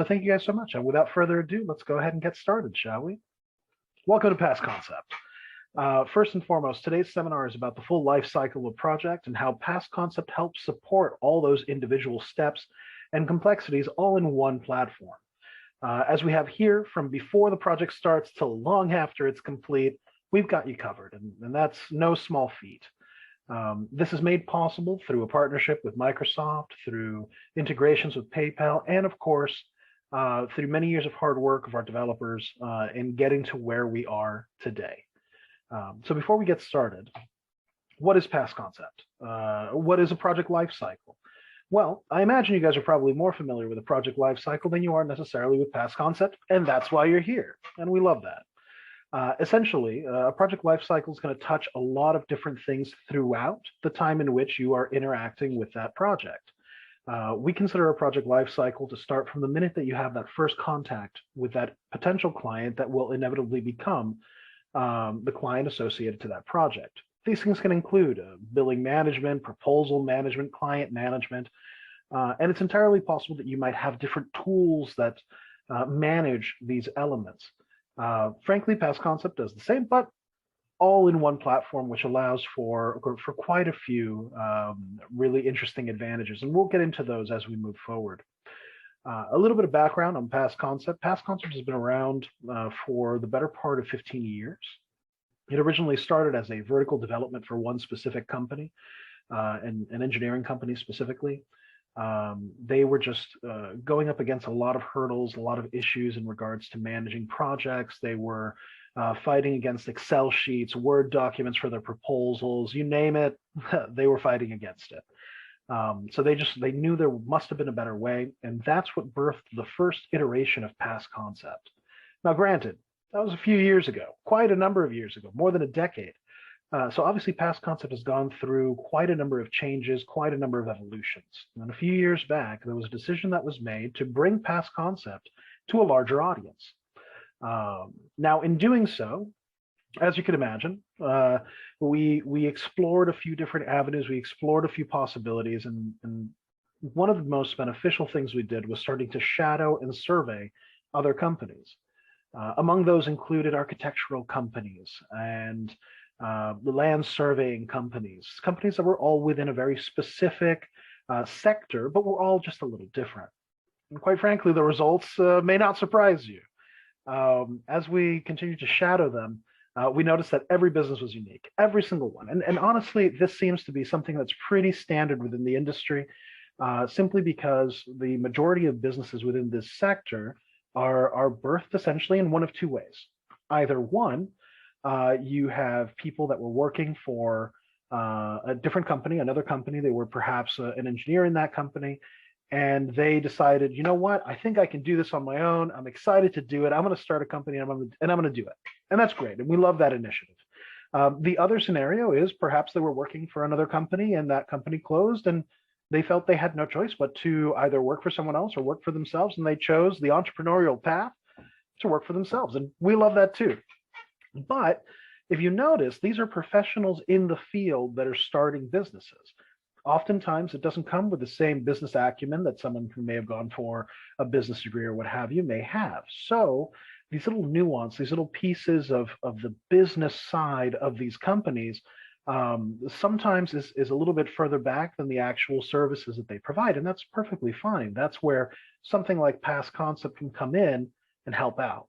So thank you guys so much. And without further ado, let's go ahead and get started, shall we? Welcome to PASconcept. First and foremost, today's seminar is about the full life cycle of a project and how PASconcept helps support all those individual steps and complexities all in one platform. As we have here, from before the project starts till long after it's complete, we've got you covered, and that's no small feat. This is made possible through a partnership with Microsoft, through integrations with PayPal, and of course, through many years of hard work of our developers in getting to where we are today. So before we get started, what is PASconcept? What is a project lifecycle? Well, I imagine you guys are probably more familiar with a project lifecycle than you are necessarily with PASconcept, and that's why you're here, and we love that. Essentially, a project lifecycle is going to touch a lot of different things throughout the time in which you are interacting with that project. We consider a project lifecycle to start from the minute that you have that first contact with that potential client that will inevitably become the client associated to that project. These things can include billing management, proposal management, client management, and it's entirely possible that you might have different tools that manage these elements. Frankly, PASconcept does the same, but all in one platform, which allows for quite a few really interesting advantages, and we'll get into those as we move forward. A little bit of background on PASconcept. PASconcept has been around for the better part of 15 years. It originally started as a vertical development for one specific company, an engineering company specifically. They were just going up against a lot of hurdles, a lot of issues in regards to managing projects. They were fighting against Excel sheets, Word documents for their proposals, you name it, they were fighting against it. So they knew there must have been a better way, and that's what birthed the first iteration of PASconcept. Now, granted, that was a few years ago, quite a number of years ago, more than a decade. So obviously PASconcept has gone through quite a number of changes, quite a number of evolutions. And a few years back, there was a decision that was made to bring PASconcept to a larger audience. Now, in doing so, as you can imagine, we explored a few different avenues, we explored a few possibilities, and one of the most beneficial things we did was starting to shadow and survey other companies. Among those included architectural companies and the land surveying companies that were all within a very specific sector, but were all just a little different. And quite frankly, the results may not surprise you. As we continue to shadow them, we noticed that every business was unique, every single one. And honestly, this seems to be something that's pretty standard within the industry, simply because the majority of businesses within this sector are birthed essentially in one of two ways. Either one, you have people that were working for a different company, another company. They were perhaps an engineer in that company, and they decided, you know what, I think I can do this on my own. I'm excited to do it. I'm going to start a company, and I'm going to do it. And that's great, and we love that initiative. The other scenario is perhaps they were working for another company, and that company closed, and they felt they had no choice but to either work for someone else or work for themselves, and they chose the entrepreneurial path to work for themselves, and we love that too. But if you notice, these are professionals in the field that are starting businesses. Oftentimes, it doesn't come with the same business acumen that someone who may have gone for a business degree or what have you may have. So these little nuance, these little pieces of the business side of these companies sometimes is a little bit further back than the actual services that they provide, and that's perfectly fine. That's where something like PASconcept can come in and help out.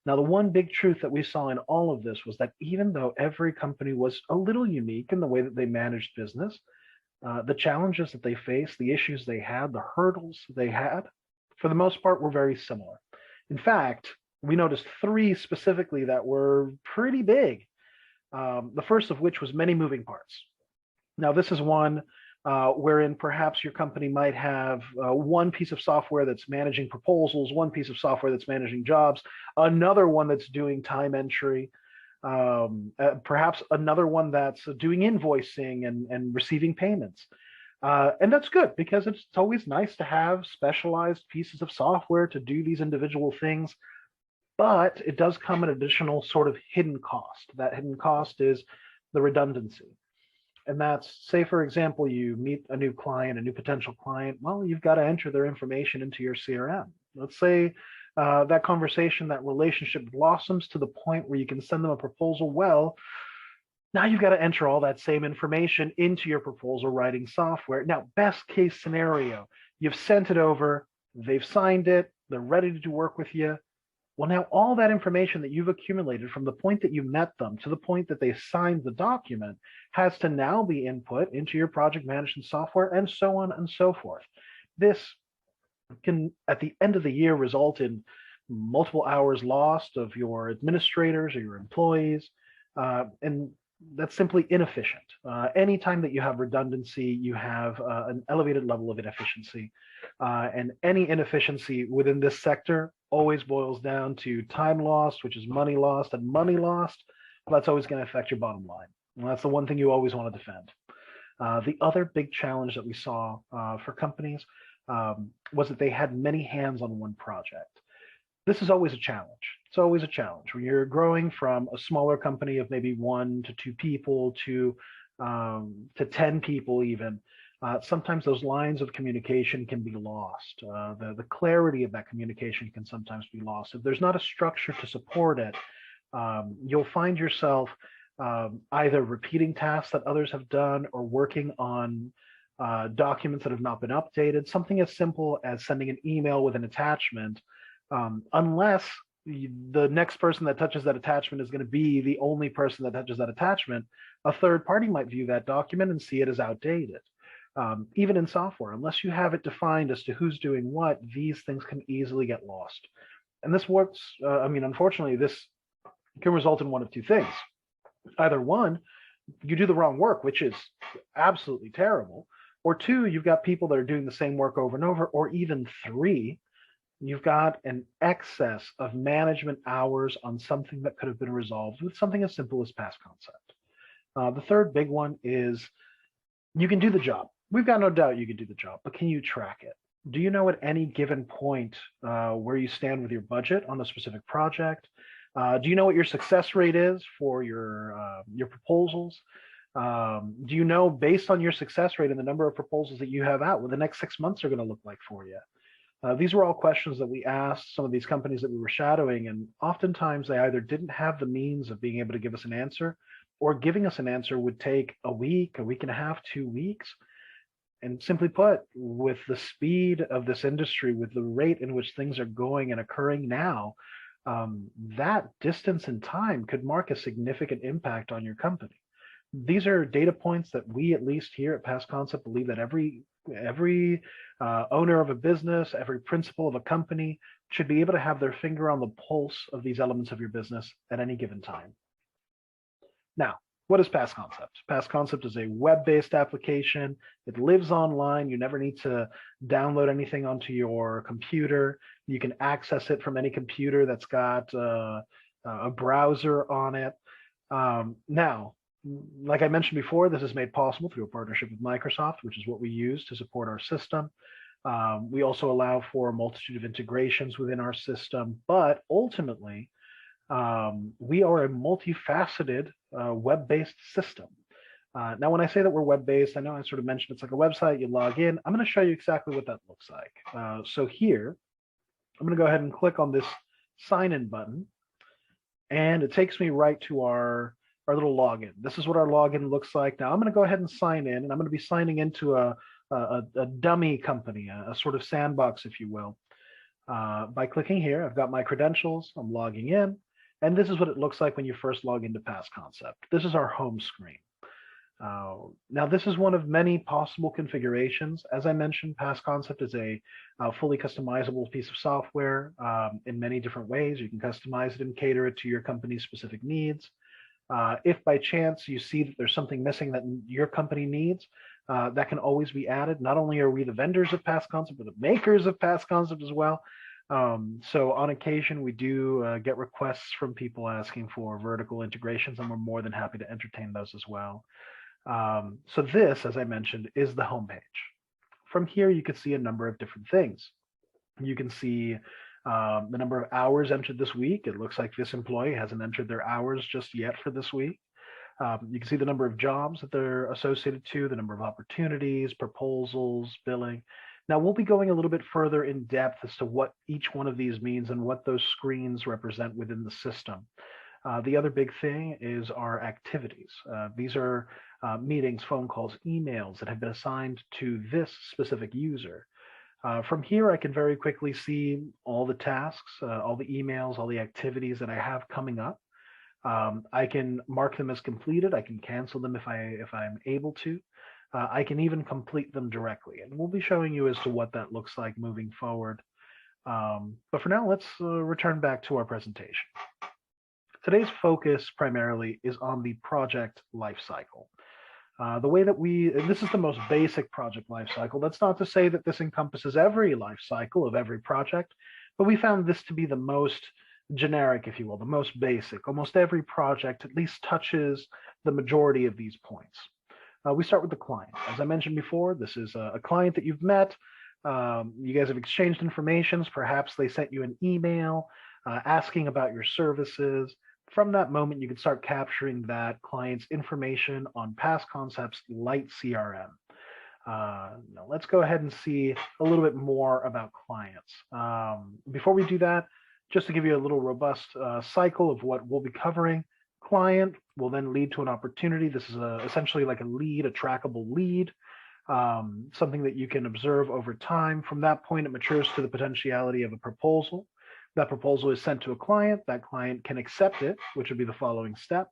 Now, the one big truth that we saw in all of this was that even though every company was a little unique in the way that they managed business, the challenges that they faced, the issues they had, the hurdles they had, for the most part, were very similar. In fact, we noticed three specifically that were pretty big. The first of which was many moving parts. Now, this is one wherein perhaps your company might have one piece of software that's managing proposals, one piece of software that's managing jobs, another one that's doing time entry, perhaps another one that's doing invoicing and receiving payments. And that's good, because it's always nice to have specialized pieces of software to do these individual things. But it does come at an additional sort of hidden cost. That hidden cost is the redundancy. And that's, say, for example, you meet a new client, a new potential client. Well, you've got to enter their information into your CRM. Let's say that conversation, that relationship blossoms to the point where you can send them a proposal. Well, now you've got to enter all that same information into your proposal writing software. Now, best case scenario, you've sent it over, they've signed it, they're ready to work with you. Well, now all that information that you've accumulated from the point that you met them to the point that they signed the document has to now be input into your project management software, and so on and so forth. This can, at the end of the year, result in multiple hours lost of your administrators or your employees, and that's simply inefficient. Anytime that you have redundancy, you have an elevated level of inefficiency, and any inefficiency within this sector always boils down to time lost, which is money lost, and money lost, well, that's always going to affect your bottom line. And that's the one thing you always want to defend. The other big challenge that we saw for companies was that they had many hands on one project. This is always a challenge. It's always a challenge when you're growing from a smaller company of maybe 1 to 2 people to 10 people even. Sometimes those lines of communication can be lost. The clarity of that communication can sometimes be lost. If there's not a structure to support it, you'll find yourself either repeating tasks that others have done or working on documents that have not been updated. Something as simple as sending an email with an attachment, unless the next person that touches that attachment is going to be the only person that touches that attachment, a third party might view that document and see it as outdated. Even in software, unless you have it defined as to who's doing what, these things can easily get lost. And this works, unfortunately, this can result in one of two things. Either one, you do the wrong work, which is absolutely terrible, or two, you've got people that are doing the same work over and over, or even three, you've got an excess of management hours on something that could have been resolved with something as simple as PASconcept. The third big one is you can do the job. We've got no doubt you can do the job, but can you track it? Do you know at any given point where you stand with your budget on a specific project? Do you know what your success rate is for your proposals? Do you know, based on your success rate and the number of proposals that you have out, what the next 6 months are going to look like for you? These were all questions that we asked some of these companies that we were shadowing, and oftentimes they either didn't have the means of being able to give us an answer, or giving us an answer would take a week and a half, 2 weeks. And simply put, with the speed of this industry, with the rate in which things are going and occurring now, that distance in time could mark a significant impact on your company. These are data points that we, at least here at PASconcept, believe that every owner of a business, every principal of a company should be able to have their finger on the pulse of these elements of your business at any given time. Now, what is PASconcept? PASconcept is a web-based application. It lives online. You never need to download anything onto your computer. You can access it from any computer that's got a browser on it. Now, like I mentioned before, this is made possible through a partnership with Microsoft, which is what we use to support our system. We also allow for a multitude of integrations within our system, but ultimately, we are a multifaceted web-based system. Now, when I say that we're web-based, I know I sort of mentioned it's like a website, you log in. I'm going to show you exactly what that looks like. So here, I'm going to go ahead and click on this sign-in button, and it takes me right to our little login. This is what our login looks like. Now, I'm going to go ahead and sign in, and I'm going to be signing into a dummy company, a sort of sandbox, if you will. By clicking here, I've got my credentials, I'm logging in, and this is what it looks like when you first log into PASconcept. This is our home screen. Now, this is one of many possible configurations. As I mentioned, PASconcept is a fully customizable piece of software in many different ways. You can customize it and cater it to your company's specific needs. If by chance you see that there's something missing that your company needs, that can always be added. Not only are we the vendors of PASconcept, but the makers of PASconcept as well. So on occasion, we do get requests from people asking for vertical integrations, and we're more than happy to entertain those as well. So this, as I mentioned, is the homepage. From here, you can see a number of different things. You can see the number of hours entered this week. It looks like this employee hasn't entered their hours just yet for this week. You can see the number of jobs that they're associated to, the number of opportunities, proposals, billing. Now, we'll be going a little bit further in depth as to what each one of these means and what those screens represent within the system. The other big thing is our activities. These are meetings, phone calls, emails that have been assigned to this specific user. From here, I can very quickly see all the tasks, all the emails, all the activities that I have coming up. I can mark them as completed. I can cancel them if I'm able to. I can even complete them directly, and we'll be showing you as to what that looks like moving forward. But for now, let's return back to our presentation. Today's focus primarily is on the project lifecycle. The way that this is the most basic project lifecycle. That's not to say that this encompasses every lifecycle of every project, but we found this to be the most generic, if you will, the most basic. Almost every project at least touches the majority of these points. We start with the client. As I mentioned before, this is a client that you've met. You guys have exchanged information. Perhaps they sent you an email asking about your services. From that moment, you can start capturing that client's information on PASconcept's Light CRM. Now let's go ahead and see a little bit more about clients. Before we do that, just to give you a little robust cycle of what we'll be covering, client will then lead to an opportunity. This is essentially like a lead, a trackable lead, something that you can observe over time. From that point, it matures to the potentiality of a proposal. That proposal is sent to a client. That client can accept it, which would be the following step.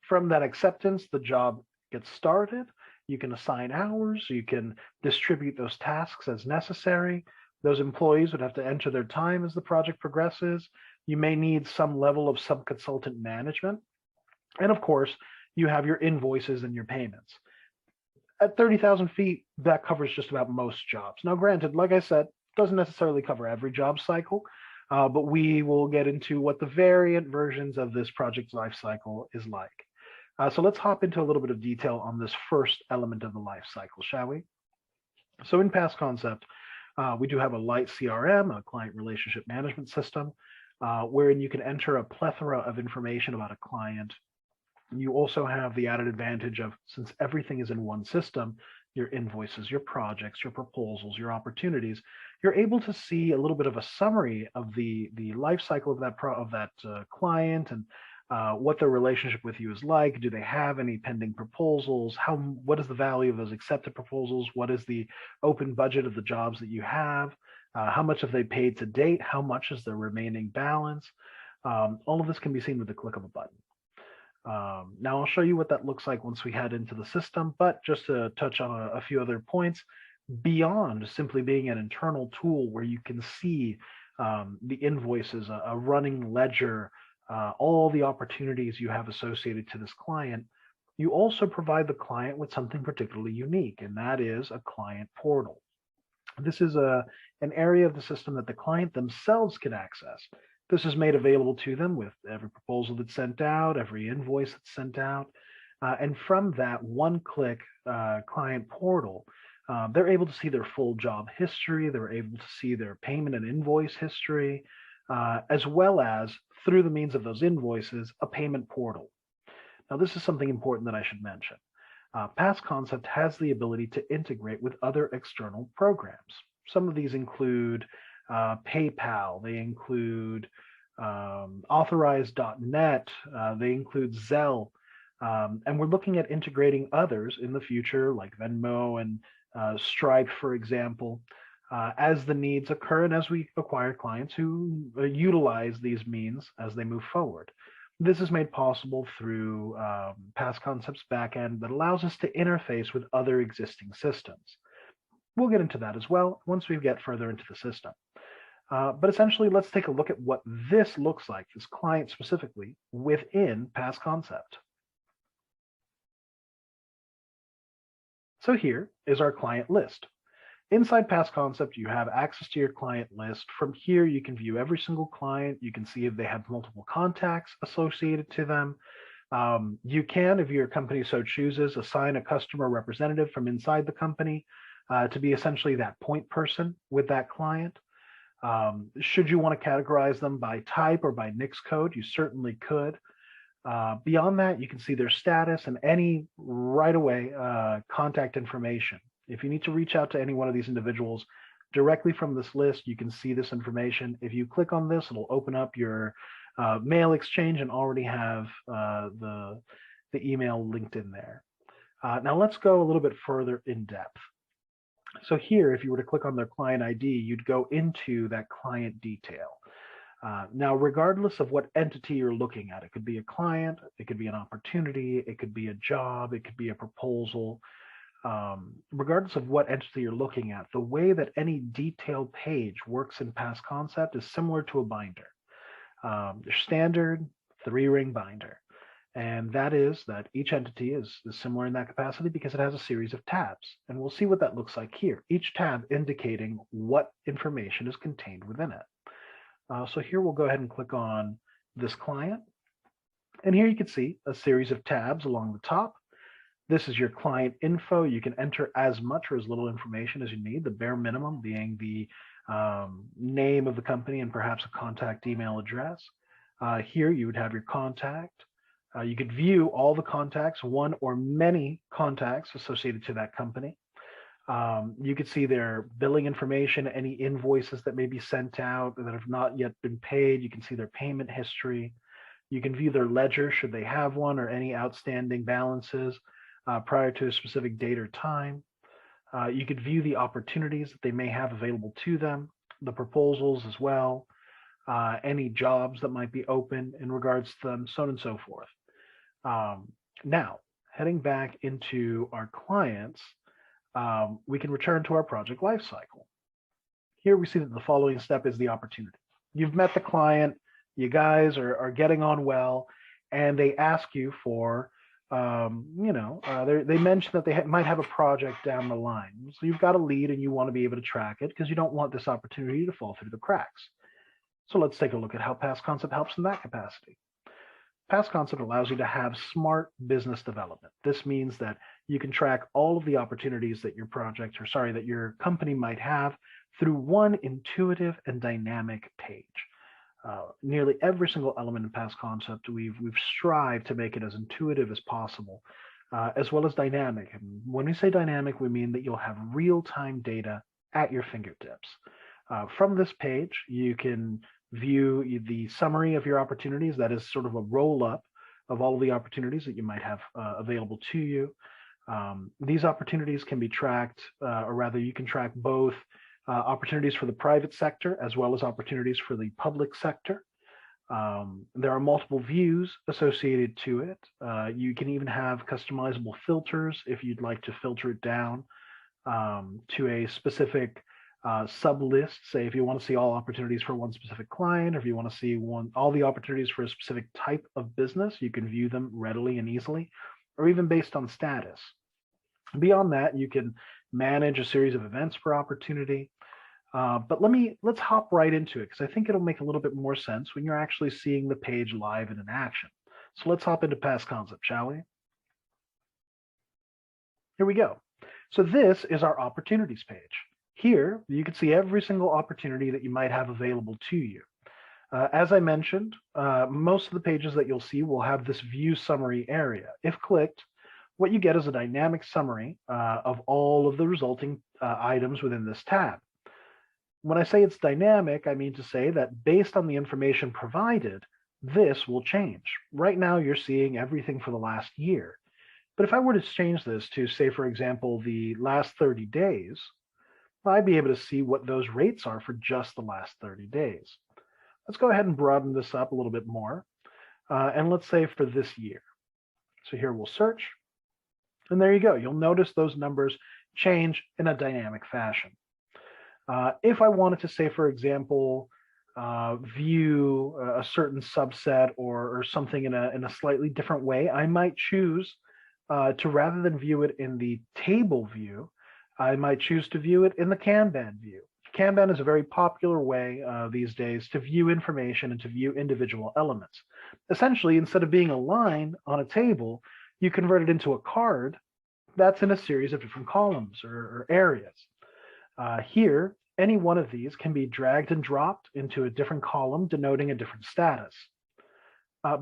From that acceptance, the job gets started. You can assign hours. You can distribute those tasks as necessary. Those employees would have to enter their time as the project progresses. You may need some level of subconsultant management. And of course, you have your invoices and your payments. At 30,000 feet, that covers just about most jobs. Now, granted, like I said, doesn't necessarily cover every job cycle. But we will get into what the variant versions of this project lifecycle is like. So let's hop into a little bit of detail on this first element of the lifecycle, shall we? So in PASconcept, we do have a Light CRM, a client relationship management system, wherein you can enter a plethora of information about a client. You also have the added advantage of, since everything is in one system, your invoices, your projects, your proposals, your opportunities, you're able to see a little bit of a summary of the life cycle of that client and what their relationship with you is like. Do they have any pending proposals? What is the value of those accepted proposals? What is the open budget of the jobs that you have? How much have they paid to date? How much is their remaining balance? All of this can be seen with the click of a button. Now I'll show you what that looks like once we head into the system, but just to touch on a few other points, beyond simply being an internal tool where you can see the invoices, a running ledger, all the opportunities you have associated to this client, you also provide the client with something particularly unique, and that is a client portal. This is an area of the system that the client themselves can access. This is made available to them with every proposal that's sent out, every invoice that's sent out. And from that one-click client portal, they're able to see their full job history. They're able to see their payment and invoice history, as well as, through the means of those invoices, a payment portal. Now, this is something important that I should mention. PASconcept has the ability to integrate with other external programs. Some of these include PayPal, they include Authorize.net, they include Zelle, and we're looking at integrating others in the future, like Venmo and Stripe, for example, as the needs occur and as we acquire clients who utilize these means as they move forward. This is made possible through PASconcept's backend that allows us to interface with other existing systems. We'll get into that as well once we get further into the system. But essentially, let's take a look at what this looks like, this client specifically, within PASconcept. So here is our client list. Inside PASconcept, you have access to your client list. From here, you can view every single client. You can see if they have multiple contacts associated to them. You can, if your company so chooses, assign a customer representative from inside the company to be essentially that point person with that client. Should you want to categorize them by type or by NICS code, you certainly could. Beyond that, you can see their status and any right away contact information. If you need to reach out to any one of these individuals, Directly from this list, you can see this information. If you click on this, it'll open up your mail exchange and already have the email linked in there. Now let's go a little bit further in depth. So here, if you were to click on their client ID, you'd go into that client detail. Now, regardless of what entity you're looking at, it could be a client, it could be an opportunity, it could be a job, it could be a proposal. Regardless of what entity you're looking at, the way that any detailed page works in PASconcept is similar to a binder. Your standard 3-ring binder. And that is that each entity is similar in that capacity because it has a series of tabs. And we'll see what that looks like here, each tab indicating what information is contained within it. So here we'll go ahead and click on this client. And here you can see a series of tabs along the top. This is your client info. You can enter as much or as little information as you need, the bare minimum being the name of the company and perhaps a contact email address. Here you would have your contact. You could view all the contacts, one or many contacts associated to that company. You could see their billing information, any invoices that may be sent out that have not yet been paid. You can see their payment history. You can view their ledger should they have one, or any outstanding balances prior to a specific date or time. You could view the opportunities that they may have available to them, the proposals as well, any jobs that might be open in regards to them, so on and so forth. Now, heading back into our clients, we can return to our project lifecycle. Here we see that the following step is the opportunity. You've met the client, you guys are getting on well, and they ask you for, they mention that they might have a project down the line. So you've got a lead and you want to be able to track it because you don't want this opportunity to fall through the cracks. So let's take a look at how PASconcept helps in that capacity. PASconcept allows you to have smart business development. This means that you can track all of the opportunities that that your company might have through one intuitive and dynamic page. Nearly every single element in PASconcept, we've strived to make it as intuitive as possible, as well as dynamic. And when we say dynamic, we mean that you'll have real-time data at your fingertips. From this page, you can view the summary of your opportunities. That is sort of a roll-up of all of the opportunities that you might have available to you. These opportunities can be tracked, or rather you can track both opportunities for the private sector as well as opportunities for the public sector. There are multiple views associated to it. You can even have customizable filters if you'd like to filter it down to a specific sub-list. Say if you want to see all opportunities for one specific client, or if you want to see all the opportunities for a specific type of business, you can view them readily and easily, or even based on status. Beyond that, you can manage a series of events per opportunity. But let's hop right into it, because I think it'll make a little bit more sense when you're actually seeing the page live and in action. So let's hop into PASconcept, shall we? Here we go. So this is our opportunities page. Here, you can see every single opportunity that you might have available to you. As I mentioned, most of the pages that you'll see will have this view summary area. If clicked, what you get is a dynamic summary of all of the resulting items within this tab. When I say it's dynamic, I mean to say that based on the information provided, this will change. Right now, you're seeing everything for the last year. But if I were to change this to, say, for example, the last 30 days, I'd be able to see what those rates are for just the last 30 days. Let's go ahead and broaden this up a little bit more. And let's say for this year. So here we'll search. And there you go. You'll notice those numbers change in a dynamic fashion. If I wanted to say, for example, view a certain subset or something in a slightly different way, I might choose to, rather than view it in the table view, I might choose to view it in the Kanban view. Kanban is a very popular way these days to view information and to view individual elements. Essentially, instead of being a line on a table, you convert it into a card that's in a series of different columns or areas. Here, any one of these can be dragged and dropped into a different column denoting a different status.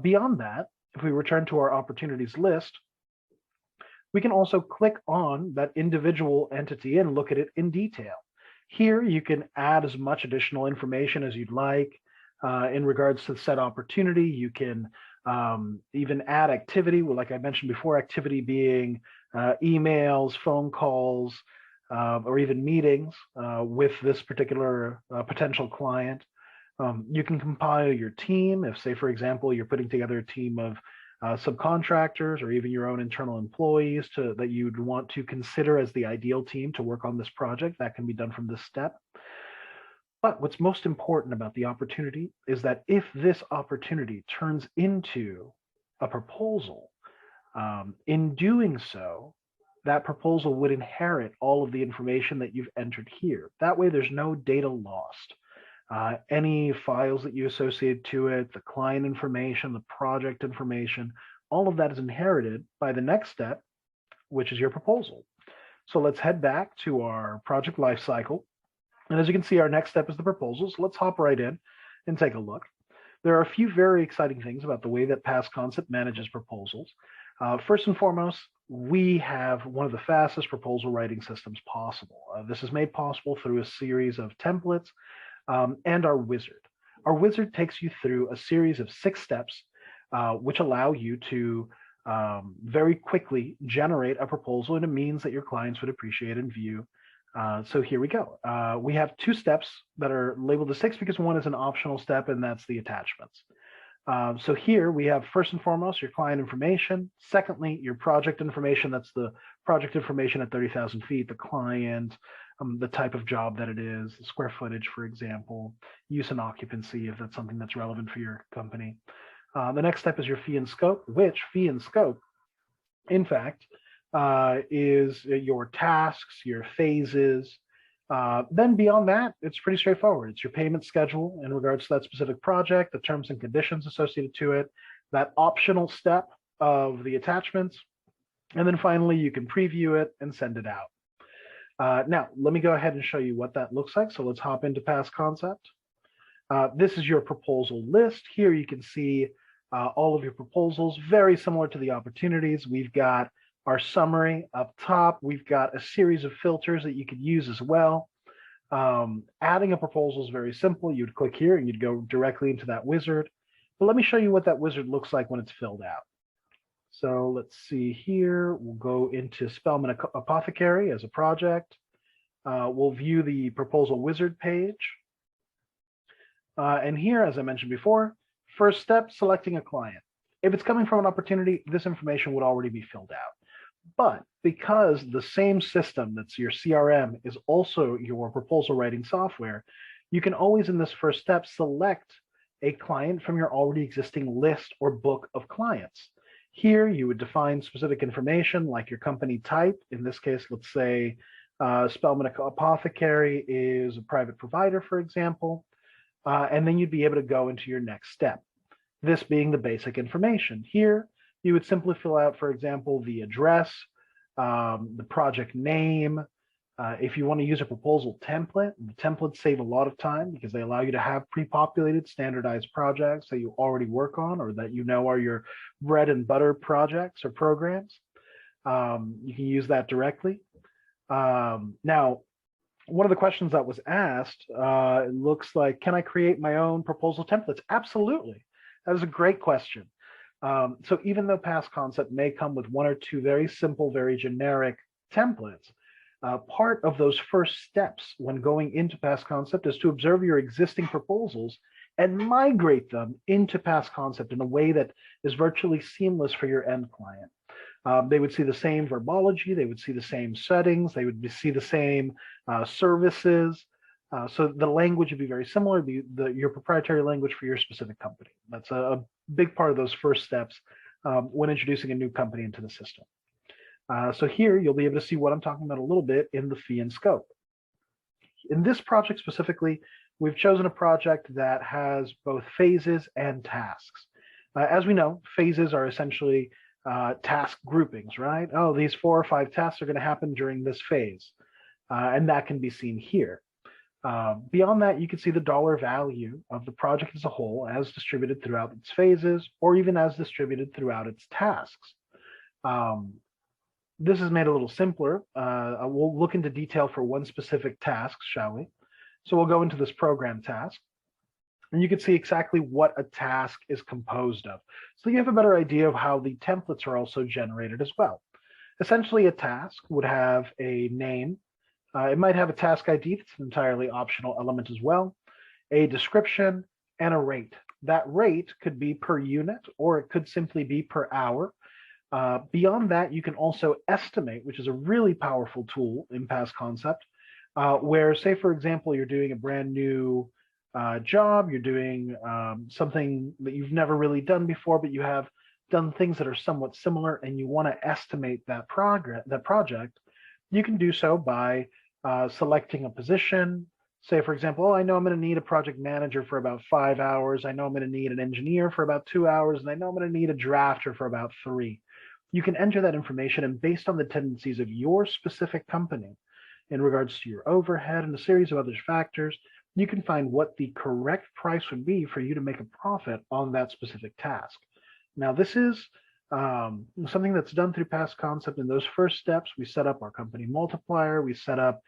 Beyond that, if we return to our opportunities list, we can also click on that individual entity and look at it in detail. Here, you can add as much additional information as you'd like in regards to the set opportunity. You can even add activity, well, like I mentioned before, activity being emails, phone calls, or even meetings with this particular potential client. You can compile your team if, say, for example, you're putting together a team of subcontractors or even your own internal employees that you'd want to consider as the ideal team to work on this project. That can be done from this step. But what's most important about the opportunity is that if this opportunity turns into a proposal, in doing so, that proposal would inherit all of the information that you've entered here. That way, there's no data lost. Any files that you associate to it, the client information, the project information, all of that is inherited by the next step, which is your proposal. So let's head back to our project lifecycle. And as you can see, our next step is the proposal. So let's hop right in and take a look. There are a few very exciting things about the way that PASconcept manages proposals. First and foremost, we have one of the fastest proposal writing systems possible. This is made possible through a series of templates and our wizard. Our wizard takes you through a series of 6 steps, which allow you to very quickly generate a proposal in a means that your clients would appreciate and view. So here we go. We have 2 steps that are labeled as 6 because one is an optional step, and that's the attachments. So here we have, first and foremost, your client information. Secondly, your project information. That's the project information at 30,000 feet, the client, the type of job that it is, the square footage, for example, use and occupancy, if that's something that's relevant for your company. The next step is your fee and scope, which fee and scope, in fact, is your tasks, your phases. Then beyond that, it's pretty straightforward. It's your payment schedule in regards to that specific project, the terms and conditions associated to it, that optional step of the attachments, and then finally you can preview it and send it out. Now, let me go ahead and show you what that looks like. So let's hop into PASconcept. This is your proposal list. Here you can see all of your proposals, very similar to the opportunities. We've got our summary up top. We've got a series of filters that you could use as well. Adding a proposal is very simple. You'd click here and you'd go directly into that wizard. But let me show you what that wizard looks like when it's filled out. So let's see here. We'll go into Spellman Apothecary as a project. We'll view the proposal wizard page. And here, as I mentioned before, first step, selecting a client. If it's coming from an opportunity, this information would already be filled out. But because the same system that's your CRM is also your proposal writing software, you can always in this first step select a client from your already existing list or book of clients. Here you would define specific information like your company type. In this case, let's say Spellman Apothecary is a private provider, for example, and then you'd be able to go into your next step. This being the basic information. Here, you would simply fill out, for example, the address, the project name. If you want to use a proposal template, the templates save a lot of time because they allow you to have pre-populated standardized projects that you already work on or that you know are your bread and butter projects or programs. You can use that directly. Now, one of the questions that was asked, it looks like, can I create my own proposal templates? Absolutely. That is a great question. So even though PASconcept may come with 1 or 2 very simple, very generic templates, part of those first steps when going into PASconcept is to observe your existing proposals and migrate them into PASconcept in a way that is virtually seamless for your end client. They would see the same verbology, they would see the same settings, they would see the same services. So the language would be very similar, your proprietary language for your specific company. That's a big part of those first steps when introducing a new company into the system. So here you'll be able to see what I'm talking about a little bit in the fee and scope. In this project specifically, we've chosen a project that has both phases and tasks. As we know, phases are essentially task groupings, right? Oh, these 4 or 5 tasks are going to happen during this phase. And that can be seen here. Beyond that, you can see the dollar value of the project as a whole as distributed throughout its phases or even as distributed throughout its tasks. This is made a little simpler. We'll look into detail for one specific task, shall we? So we'll go into this program task, and you can see exactly what a task is composed of. So you have a better idea of how the templates are also generated as well. Essentially, a task would have a name. It might have a task ID. That's an entirely optional element as well, a description, and a rate. That rate could be per unit, or it could simply be per hour. Beyond that, you can also estimate, which is a really powerful tool in PASconcept, where, say, for example, you're doing a brand new job, you're doing something that you've never really done before, but you have done things that are somewhat similar, and you want to estimate that project. You can do so by selecting a position. Say, for example, oh, I know I'm going to need a project manager for about 5 hours. I know I'm going to need an engineer for about 2 hours, and I know I'm going to need a drafter for about 3. You can enter that information, and based on the tendencies of your specific company in regards to your overhead and a series of other factors, you can find what the correct price would be for you to make a profit on that specific task. Now, this is something that's done through PASconcept. In those first steps, we set up our company multiplier, we set up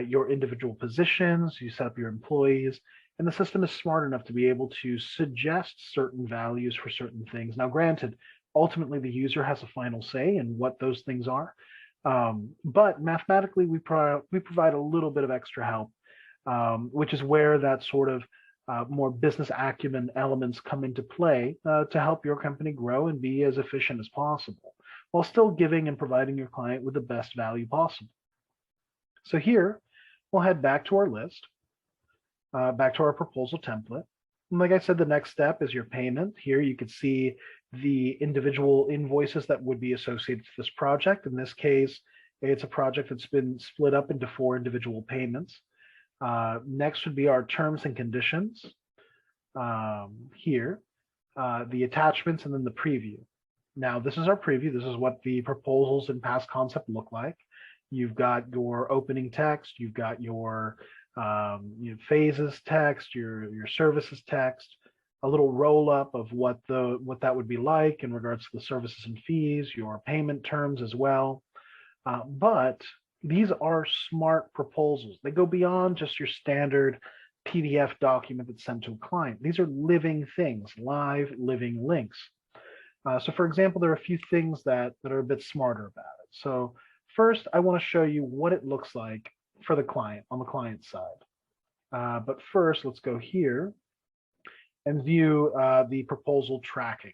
your individual positions, you set up your employees, and the system is smart enough to be able to suggest certain values for certain things. Now, granted, ultimately the user has a final say in what those things are, but mathematically we provide a little bit of extra help, which is where that sort of more business acumen elements come into play to help your company grow and be as efficient as possible, while still giving and providing your client with the best value possible. So here, we'll head back to our list, back to our proposal template. And like I said, the next step is your payment. Here you can see the individual invoices that would be associated to this project. In this case, it's a project that's been split up into 4 individual payments. Next would be our terms and conditions. Here, the attachments, and then the preview. Now, this is our preview. This is what the proposals in PASconcept look like. You've got your opening text, you've got your phases text, your services text, a little roll up of what that would be like in regards to the services and fees, your payment terms as well. But these are smart proposals. They go beyond just your standard PDF document that's sent to a client. These are living things, live living links. So for example, there are a few things that are a bit smarter about it. So first, I want to show you what it looks like for the client on the client side. But first, let's go here and view the proposal tracking.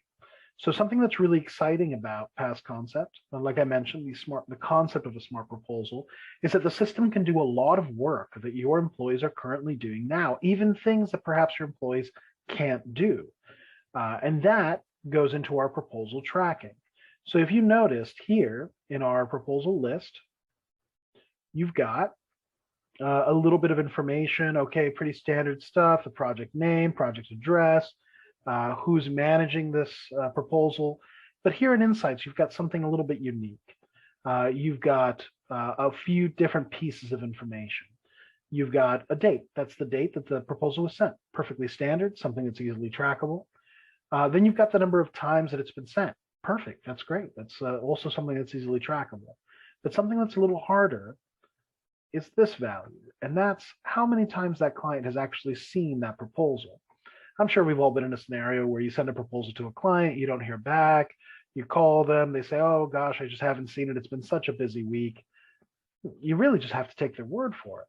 So something that's really exciting about PASconcept, and like I mentioned, the concept of a smart proposal, is that the system can do a lot of work that your employees are currently doing now, even things that perhaps your employees can't do. And that goes into our proposal tracking. So if you noticed here in our proposal list, you've got a little bit of information. Okay, pretty standard stuff, the project name, project address, who's managing this proposal. But here in Insights, you've got something a little bit unique. You've got a few different pieces of information. You've got a date. That's the date that the proposal was sent. Perfectly standard, something that's easily trackable. Then you've got the number of times that it's been sent. Perfect, that's great. That's also something that's easily trackable. But something that's a little harder is this value, and that's how many times that client has actually seen that proposal. I'm sure we've all been in a scenario where you send a proposal to a client, you don't hear back, you call them, they say, oh gosh, I just haven't seen it, it's been such a busy week. You really just have to take their word for it.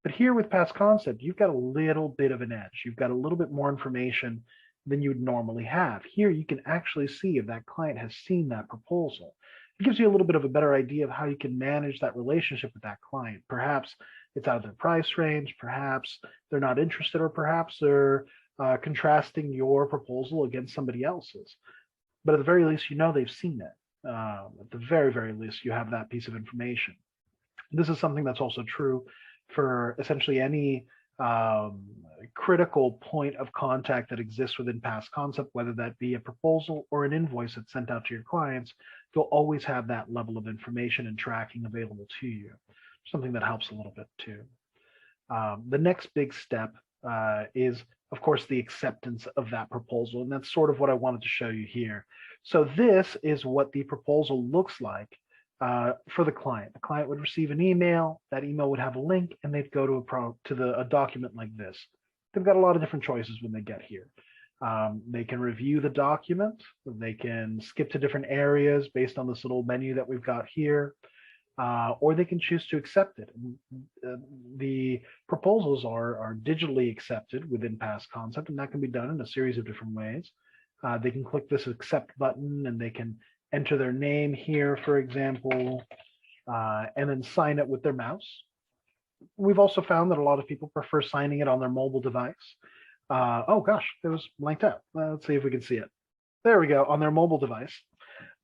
But here with PASconcept, you've got a little bit of an edge. You've got a little bit more information than you would normally have. Here you can actually see if that client has seen that proposal. It gives you a little bit of a better idea of how you can manage that relationship with that client. Perhaps it's out of their price range, perhaps they're not interested, or perhaps they're contrasting your proposal against somebody else's. But at the very least, you know they've seen it. At the very, very least, you have that piece of information. This is something that's also true for essentially any critical point of contact that exists within PASconcept, whether that be a proposal or an invoice that's sent out to your clients. You'll always have that level of information and tracking available to you, something that helps a little bit too. The next big step is, of course, the acceptance of that proposal, and that's sort of what I wanted to show you here. So this is what the proposal looks like for the client. The client would receive an email. That email would have a link, and they'd go to a document like this. They've got a lot of different choices when they get here. They can review the document. They can skip to different areas based on this little menu that we've got here, or they can choose to accept it. The proposals are digitally accepted within PASconcept, and that can be done in a series of different ways. They can click this accept button, and they can enter their name here, for example, and then sign it with their mouse. We've also found that a lot of people prefer signing it on their mobile device. Oh gosh, it was blanked out. Let's see if we can see it. There we go, on their mobile device.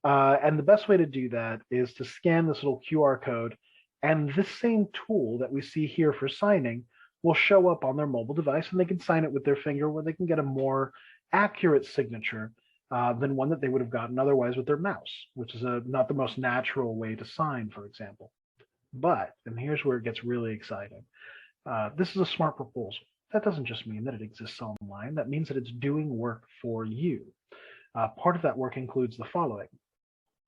And the best way to do that is to scan this little QR code, and this same tool that we see here for signing will show up on their mobile device, and they can sign it with their finger, where they can get a more accurate signature than one that they would have gotten otherwise with their mouse, which is not the most natural way to sign, for example. But, and here's where it gets really exciting, this is a smart proposal. That doesn't just mean that it exists online. That means that it's doing work for you. Part of that work includes the following.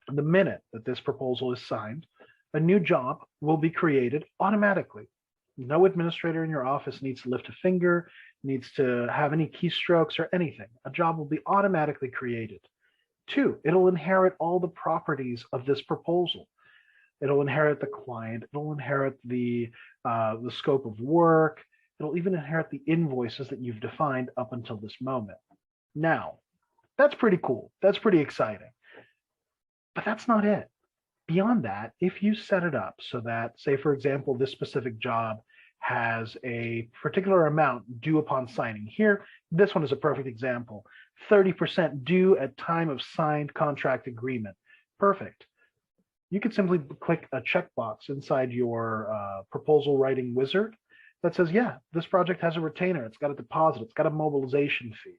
The minute that this proposal is signed, a new job will be created automatically. No administrator in your office needs to lift a finger, needs to have any keystrokes or anything. A job will be automatically created. 2, it'll inherit all the properties of this proposal. It'll inherit the client, it'll inherit the scope of work, it'll even inherit the invoices that you've defined up until this moment. Now, that's pretty cool. That's pretty exciting. But that's not it. Beyond that, if you set it up so that, say, for example, this specific job has a particular amount due upon signing. Here, this one is a perfect example. 30% due at time of signed contract agreement. Perfect. You could simply click a checkbox inside your proposal writing wizard that says, yeah, this project has a retainer, it's got a deposit, it's got a mobilization fee.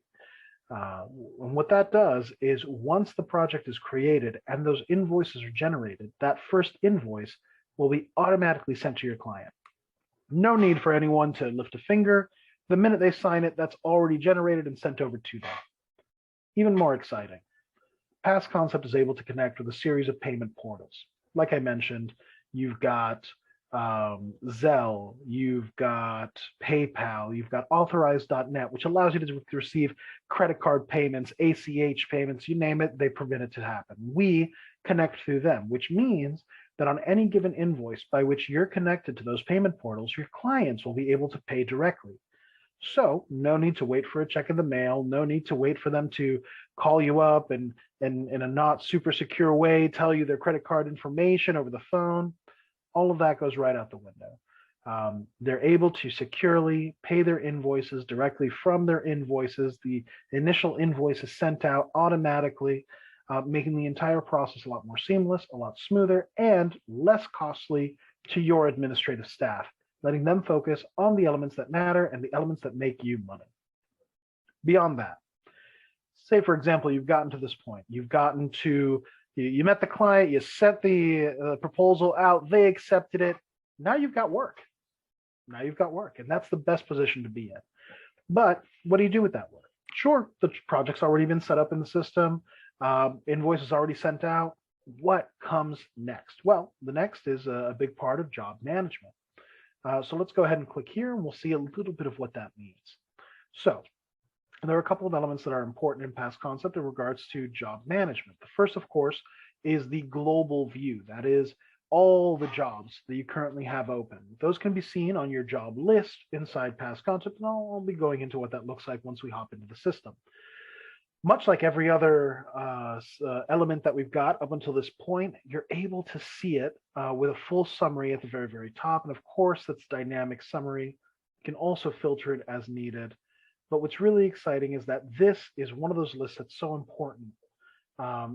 And what that does is once the project is created and those invoices are generated, that first invoice will be automatically sent to your client. No need for anyone to lift a finger. The minute they sign it, that's already generated and sent over to them. Even more exciting, PASconcept is able to connect with a series of payment portals. Like I mentioned, you've got Zelle, you've got PayPal, you've got Authorize.net, which allows you to receive credit card payments, ACH payments, you name it, they permit it to happen. We connect through them, which means that on any given invoice by which you're connected to those payment portals, your clients will be able to pay directly. So no need to wait for a check in the mail, no need to wait for them to call you up and in a not super secure way tell you their credit card information over the phone. All of that goes right out the window. They're able to securely pay their invoices directly from their invoices. The initial invoice is sent out automatically, making the entire process a lot more seamless, a lot smoother, and less costly to your administrative staff, letting them focus on the elements that matter and the elements that make you money. Beyond that, say, for example, you've gotten to this point. You've gotten to, you met the client, you sent the proposal out, they accepted it. Now you've got work. Now you've got work, and that's the best position to be in. But what do you do with that work? Sure, the project's already been set up in the system. Invoice is already sent out. What comes next? Well, the next is a big part of job management. So let's go ahead and click here, and we'll see a little bit of what that means. So there are a couple of elements that are important in PASconcept in regards to job management. The first, of course, is the global view. That is all the jobs that you currently have open. Those can be seen on your job list inside PASconcept, and I'll be going into what that looks like once we hop into the system. Much like every other element that we've got up until this point, you're able to see it with a full summary at the very, very top. And of course, that's dynamic summary. You can also filter it as needed. But what's really exciting is that this is one of those lists that's so important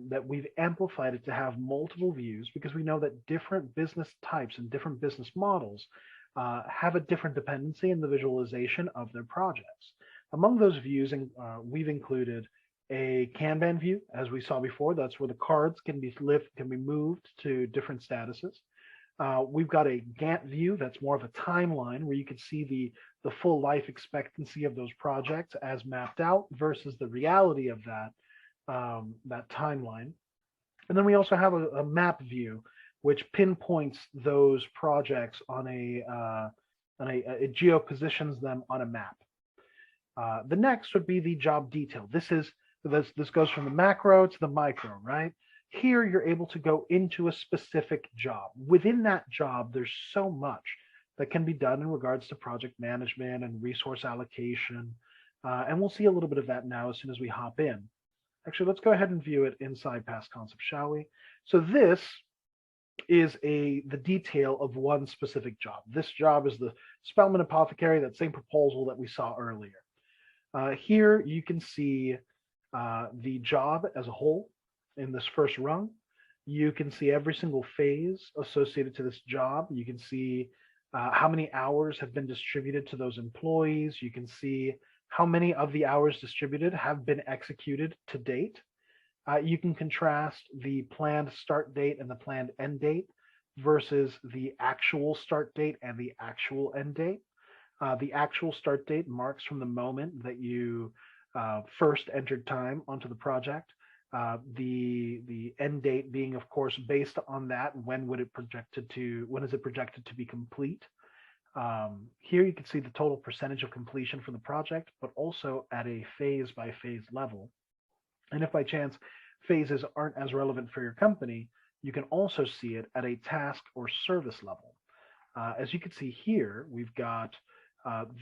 that we've amplified it to have multiple views, because we know that different business types and different business models have a different dependency in the visualization of their projects. Among those views, we've included a Kanban view, as we saw before. That's where the cards can be moved to different statuses. We've got a Gantt view that's more of a timeline, where you can see the full life expectancy of those projects as mapped out versus the reality of that timeline. And then we also have a map view which pinpoints those projects on it geo-positions them on a map. The next would be the job detail. This goes from the macro to the micro, right? Here, you're able to go into a specific job. Within that job, there's so much that can be done in regards to project management and resource allocation. And we'll see a little bit of that now as soon as we hop in. Actually, let's go ahead and view it inside PASconcept, shall we? So this is the detail of one specific job. This job is the Spellman Apothecary, that same proposal that we saw earlier. Here you can see the job as a whole in this first rung. You can see every single phase associated to this job. You can see how many hours have been distributed to those employees. You can see how many of the hours distributed have been executed to date. You can contrast the planned start date and the planned end date versus the actual start date and the actual end date. The actual start date marks from the moment that you first entered time onto the project. The end date being, of course, based on that, when is it projected to be complete? Here you can see the total percentage of completion for the project, but also at a phase by phase level. And if by chance phases aren't as relevant for your company, you can also see it at a task or service level. As you can see here, we've got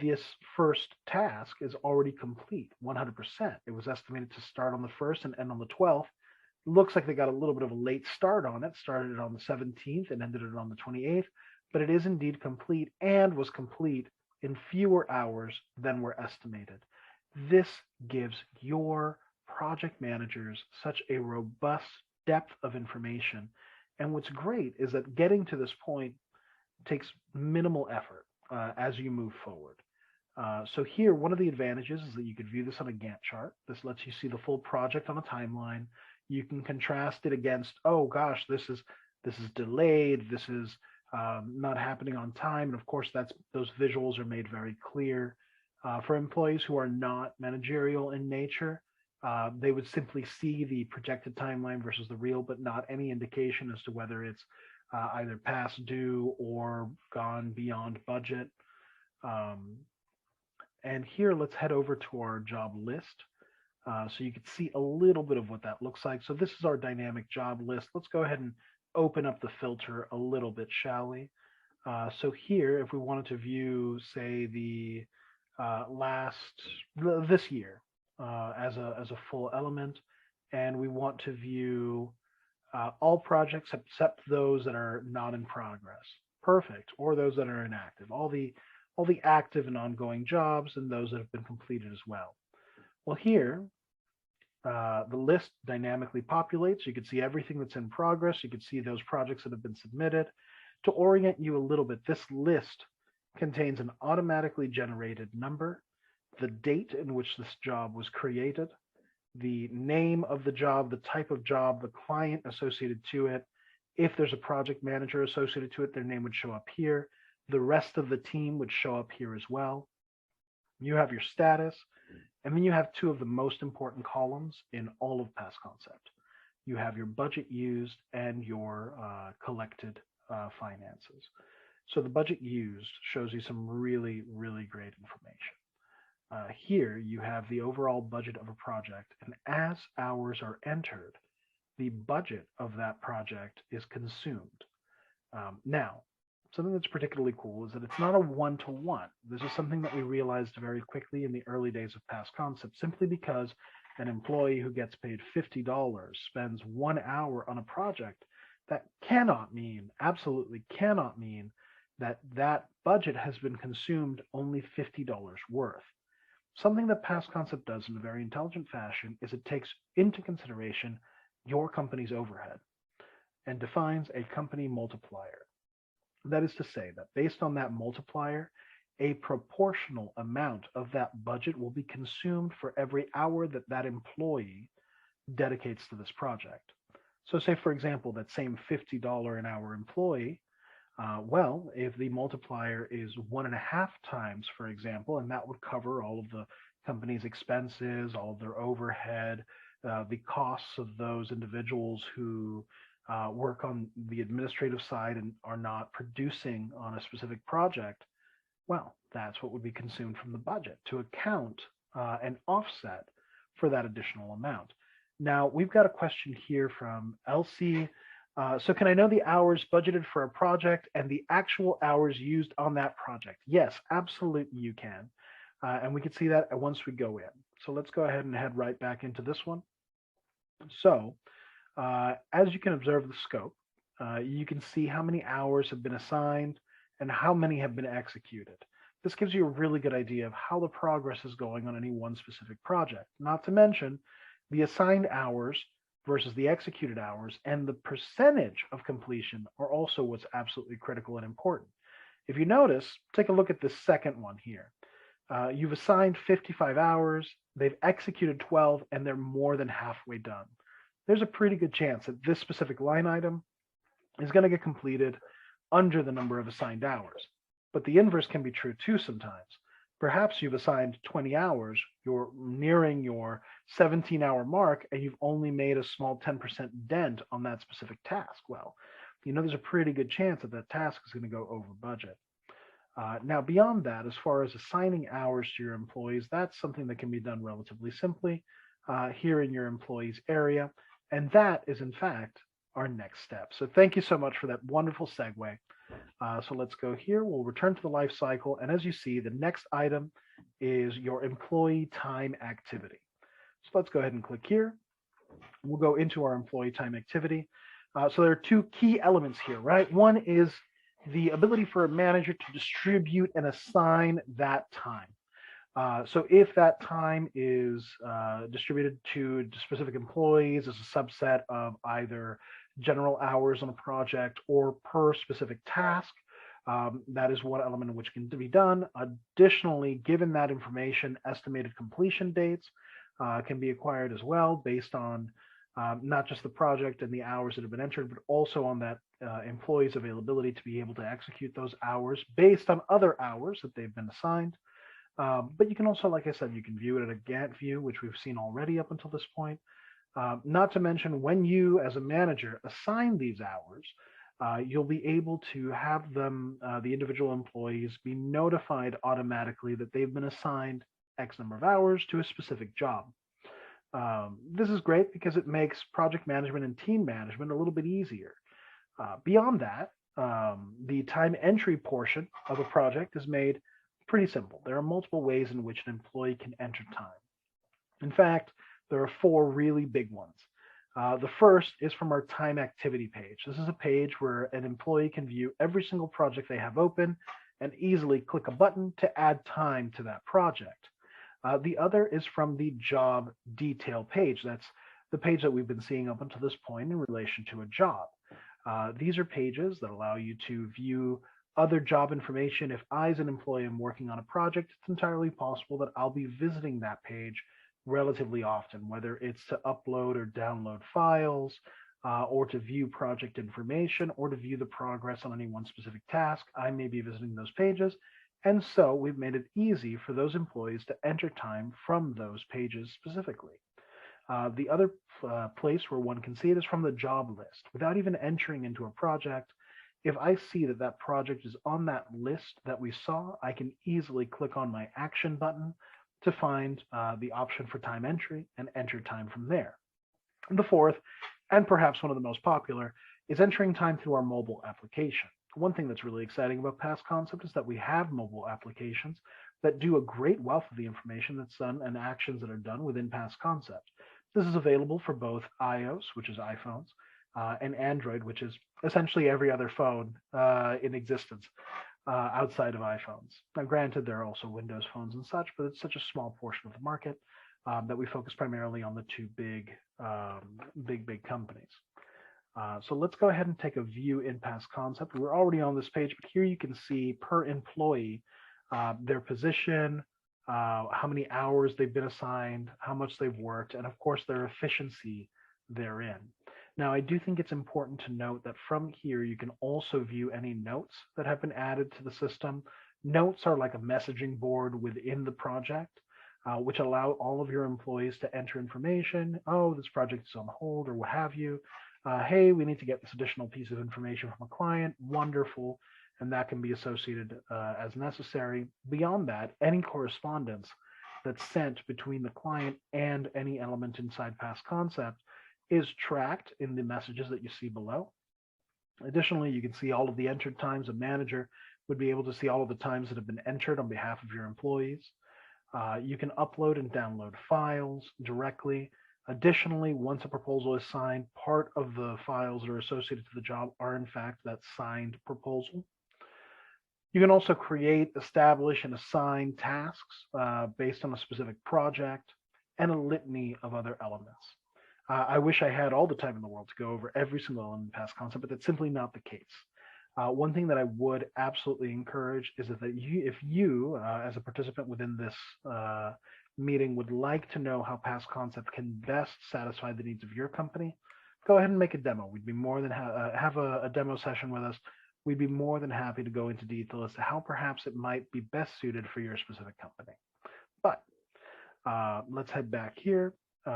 this first task is already complete, 100%. It was estimated to start on the 1st and end on the 12th. Looks like they got a little bit of a late start on it, started it on the 17th and ended it on the 28th, but it is indeed complete and was complete in fewer hours than were estimated. This gives your project managers such a robust depth of information. And what's great is that getting to this point takes minimal effort as you move forward. So here, one of the advantages is that you could view this on a Gantt chart. This lets you see the full project on a timeline. You can contrast it against, oh gosh, this is delayed. This is not happening on time. And of course, those visuals are made very clear. For employees who are not managerial in nature, they would simply see the projected timeline versus the real, but not any indication as to whether it's either past due or gone beyond budget. And here, let's head over to our job list. So you can see a little bit of what that looks like. So this is our dynamic job list. Let's go ahead and open up the filter a little bit, shall we? So here, if we wanted to view, say, the this year as a full element, and we want to view all projects except those that are not in progress, perfect, or those that are inactive, all the active and ongoing jobs, and those that have been completed as well. Well, here, the list dynamically populates. You can see everything that's in progress. You can see those projects that have been submitted. To orient you a little bit, this list contains an automatically generated number, the date in which this job was created, the name of the job, the type of job, the client associated to it. If there's a project manager associated to it, their name would show up here. The rest of the team would show up here as well. You have your status, and then you have two of the most important columns in all of PASconcept. You have your budget used and your collected finances. So the budget used shows you some really, really great information. Here you have the overall budget of a project, and as hours are entered, the budget of that project is consumed. Now, something that's particularly cool is that it's not a one-to-one. This is something that we realized very quickly in the early days of PASconcept, simply because an employee who gets paid $50 spends 1 hour on a project. That cannot mean, absolutely cannot mean, that that budget has been consumed only $50 worth. Something that PASconcept does in a very intelligent fashion is it takes into consideration your company's overhead and defines a company multiplier. That is to say that based on that multiplier, a proportional amount of that budget will be consumed for every hour that that employee dedicates to this project. So say, for example, that same $50 an hour employee, well, if the multiplier is 1.5 times, for example, and that would cover all of the company's expenses, all of their overhead, the costs of those individuals who work on the administrative side and are not producing on a specific project, well, that's what would be consumed from the budget to account and offset for that additional amount. Now, we've got a question here from Elsie. So can I know the hours budgeted for a project and the actual hours used on that project? Yes, absolutely you can. And we can see that once we go in. So let's go ahead and head right back into this one. So as you can observe the scope, you can see how many hours have been assigned and how many have been executed. This gives you a really good idea of how the progress is going on any one specific project, not to mention the assigned hours versus the executed hours, and the percentage of completion are also what's absolutely critical and important. If you notice, take a look at this second one here. You've assigned 55 hours, they've executed 12, and they're more than halfway done. There's a pretty good chance that this specific line item is going to get completed under the number of assigned hours. But the inverse can be true too sometimes. Perhaps you've assigned 20 hours, you're nearing your 17-hour mark, and you've only made a small 10% dent on that specific task. Well, there's a pretty good chance that that task is going to go over budget. Now, beyond that, as far as assigning hours to your employees, that's something that can be done relatively simply here in your employees area. And that is, in fact, our next step. So thank you so much for that wonderful segue. So let's go here. We'll return to the life cycle. And as you see, the next item is your employee time activity. So let's go ahead and click here. We'll go into our employee time activity. So there are two key elements here, right? One is the ability for a manager to distribute and assign that time. So if that time is distributed to specific employees as a subset of either general hours on a project or per specific task, that is one element in which can be done. Additionally, given that information, estimated completion dates can be acquired as well based on not just the project and the hours that have been entered, but also on that employee's availability to be able to execute those hours based on other hours that they've been assigned. But you can also, like I said, you can view it at a Gantt view, which we've seen already up until this point. Not to mention, when you, as a manager, assign these hours, you'll be able to have them, the individual employees, be notified automatically that they've been assigned X number of hours to a specific job. This is great because it makes project management and team management a little bit easier. Beyond that, the time entry portion of a project is made pretty simple. There are multiple ways in which an employee can enter time. In fact, there are four really big ones. The first is from our time activity page. This is a page where an employee can view every single project they have open and easily click a button to add time to that project. The other is from the job detail page. That's the page that we've been seeing up until this point in relation to a job. These are pages that allow you to view other job information. If I, as an employee, am working on a project, it's entirely possible that I'll be visiting that page relatively often, whether it's to upload or download files, or to view project information, or to view the progress on any one specific task. I may be visiting those pages. And so we've made it easy for those employees to enter time from those pages specifically. The other place where one can see it is from the job list. Without even entering into a project, if I see that that project is on that list that we saw, I can easily click on my action button to find the option for time entry and enter time from there. And the fourth, and perhaps one of the most popular, is entering time through our mobile application. One thing that's really exciting about PASconcept is that we have mobile applications that do a great wealth of the information that's done and actions that are done within PASconcept. This is available for both iOS, which is iPhones, and Android, which is essentially every other phone in existence outside of iPhones. Now, granted, there are also Windows phones and such, but it's such a small portion of the market that we focus primarily on the two big companies. So let's go ahead and take a view in PASconcept. We're already on this page, but here you can see per employee, their position, how many hours they've been assigned, how much they've worked, and of course their efficiency therein. Now, I do think it's important to note that from here, you can also view any notes that have been added to the system. Notes are like a messaging board within the project, which allow all of your employees to enter information. Oh, this project is on hold or what have you. hey, we need to get this additional piece of information from a client. Wonderful. And that can be associated as necessary. Beyond that, any correspondence that's sent between the client and any element inside PASconcept is tracked in the messages that you see below. Additionally, you can see all of the entered times. A manager would be able to see all of the times that have been entered on behalf of your employees. You can upload and download files directly. Additionally, once a proposal is signed, part of the files that are associated to the job are in fact that signed proposal. You can also create, establish, and assign tasks based on a specific project and a litany of other elements. I wish I had all the time in the world to go over every single element in PASconcept, but that's simply not the case. One thing that I would absolutely encourage is that if you, as a participant within this meeting, would like to know how PASconcept can best satisfy the needs of your company, go ahead and make a demo. We'd be more than have a demo session with us. We'd be more than happy to go into detail as to how perhaps it might be best suited for your specific company. But let's head back here,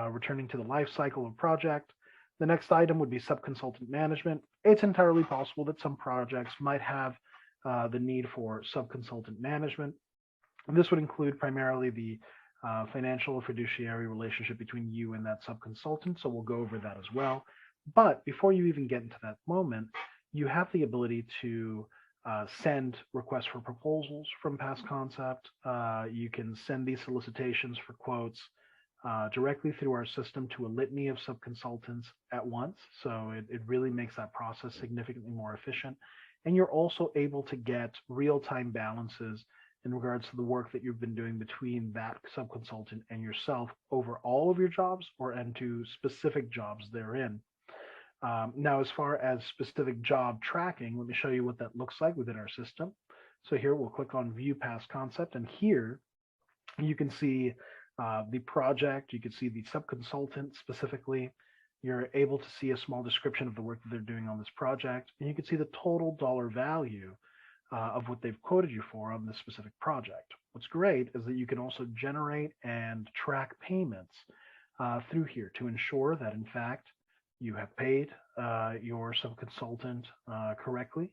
returning to the life cycle of project. The next item would be Subconsultant Management. It's entirely possible that some projects might have the need for Subconsultant Management. And this would include primarily the financial or fiduciary relationship between you and that subconsultant. So we'll go over that as well. But before you even get into that moment, you have the ability to send requests for proposals from PASconcept. You can send these solicitations for quotes directly through our system to a litany of subconsultants at once. So it really makes that process significantly more efficient. And you're also able to get real-time balances in regards to the work that you've been doing between that subconsultant and yourself over all of your jobs or into specific jobs therein. Now, as far as specific job tracking, let me show you what that looks like within our system. So here we'll click on View PASconcept, and here you can see the project, you can see the subconsultant specifically. You're able to see a small description of the work that they're doing on this project, and you can see the total dollar value of what they've quoted you for on this specific project. What's great is that you can also generate and track payments through here to ensure that, in fact, you have paid your subconsultant correctly.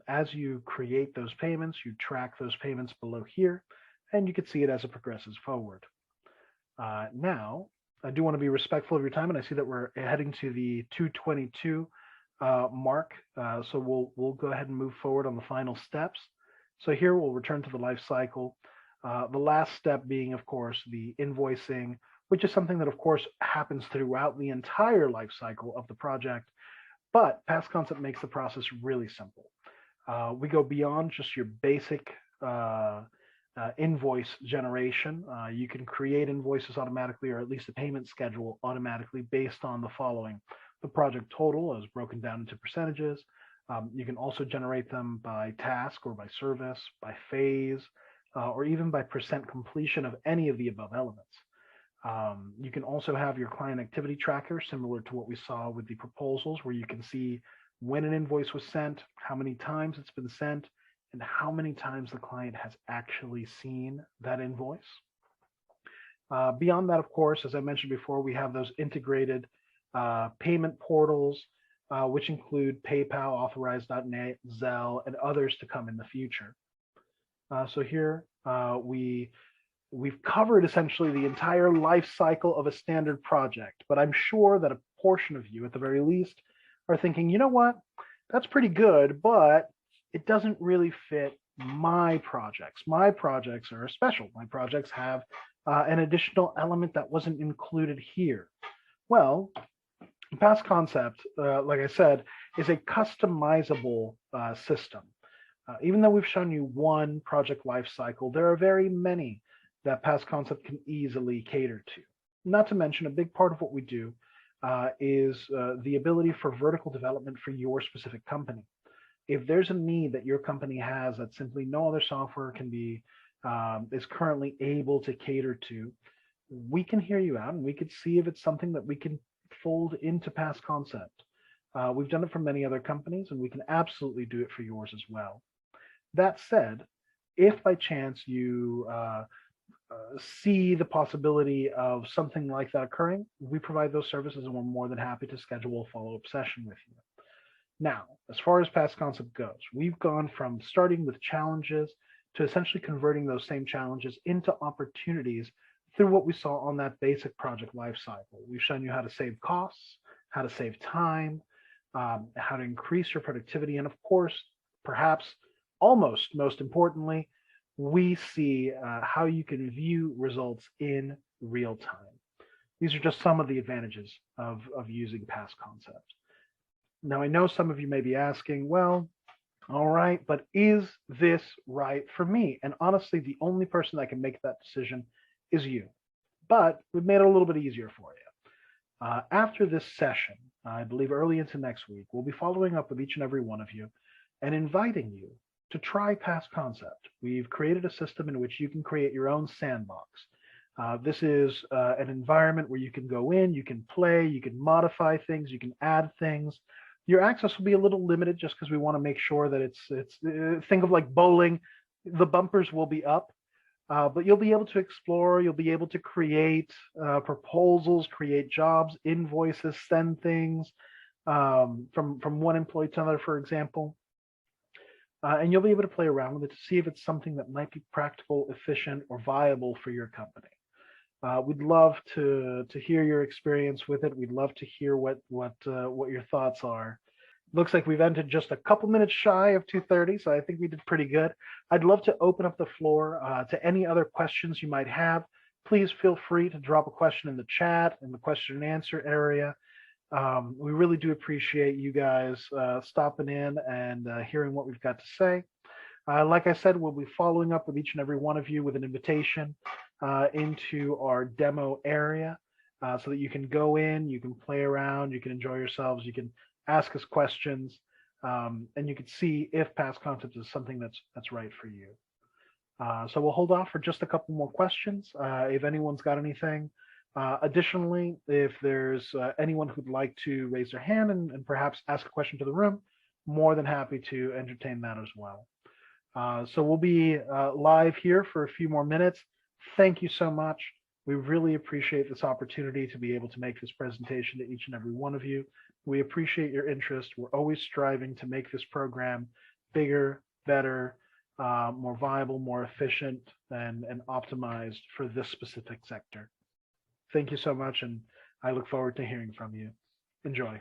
As you create those payments, you track those payments below here, and you can see it as it progresses forward. Now, I do want to be respectful of your time, and I see that we're heading to the 2:22 mark, so we'll go ahead and move forward on the final steps. So here we'll return to the life cycle. The last step being, of course, the invoicing, which is something that, of course, happens throughout the entire life cycle of the project. But PASconcept makes the process really simple. We go beyond just your basic invoice generation. You can create invoices automatically, or at least a payment schedule automatically based on the following. The project total is broken down into percentages. You can also generate them by task or by service, by phase, or even by percent completion of any of the above elements. You can also have your client activity tracker, similar to what we saw with the proposals, where you can see when an invoice was sent, how many times it's been sent, and how many times the client has actually seen that invoice. Beyond that, of course, as I mentioned before, we have those integrated payment portals, which include PayPal, Authorize.net, Zelle, and others to come in the future. So here we've covered essentially the entire life cycle of a standard project, but I'm sure that a portion of you, at the very least, are thinking, you know what, that's pretty good, but it doesn't really fit my projects. My projects are special. My projects have an additional element that wasn't included here. Well, PASconcept, like I said, is a customizable system. Even though we've shown you one project life cycle, there are very many that PASconcept can easily cater to. Not to mention, a big part of what we do is the ability for vertical development for your specific company. If there's a need that your company has that simply no other software can be is currently able to cater to, we can hear you out and we could see if it's something that we can fold into PASconcept. We've done it for many other companies, and we can absolutely do it for yours as well. That said, if by chance you see the possibility of something like that occurring, we provide those services and we're more than happy to schedule a follow-up session with you. Now, as far as PASconcept goes, we've gone from starting with challenges to essentially converting those same challenges into opportunities through what we saw on that basic project lifecycle. We've shown you how to save costs, how to save time, how to increase your productivity, and of course, perhaps almost most importantly, we see how you can view results in real time. These are just some of the advantages of using PASconcept. Now, I know some of you may be asking, well, all right, but is this right for me? And honestly, the only person that can make that decision is you. But we've made it a little bit easier for you. After this session, I believe early into next week, we'll be following up with each and every one of you and inviting you to try PASconcept. We've created a system in which you can create your own sandbox. This is an environment where you can go in, you can play, you can modify things, you can add things. Your access will be a little limited just because we want to make sure that it's think of like bowling. The bumpers will be up, but you'll be able to explore, you'll be able to create proposals, create jobs, invoices, send things from one employee to another, for example. And you'll be able to play around with it to see if it's something that might be practical, efficient, or viable for your company. We'd love to hear your experience with it. We'd love to hear what your thoughts are. Looks like we've entered just a couple minutes shy of 2:30, so I think we did pretty good. I'd love to open up the floor to any other questions you might have. Please feel free to drop a question in the chat, in the question and answer area. We really do appreciate you guys stopping in and hearing what we've got to say. Like I said, we'll be following up with each and every one of you with an invitation into our demo area so that you can go in, you can play around, you can enjoy yourselves, you can ask us questions, and you can see if PASconcept is something that's right for you. So we'll hold off for just a couple more questions if anyone's got anything. Additionally, if there's anyone who'd like to raise their hand and perhaps ask a question to the room, more than happy to entertain that as well. So we'll be live here for a few more minutes. Thank you so much. We really appreciate this opportunity to be able to make this presentation to each and every one of you. We appreciate your interest. We're always striving to make this program bigger, better, more viable, more efficient, and optimized for this specific sector. Thank you so much, and I look forward to hearing from you. Enjoy.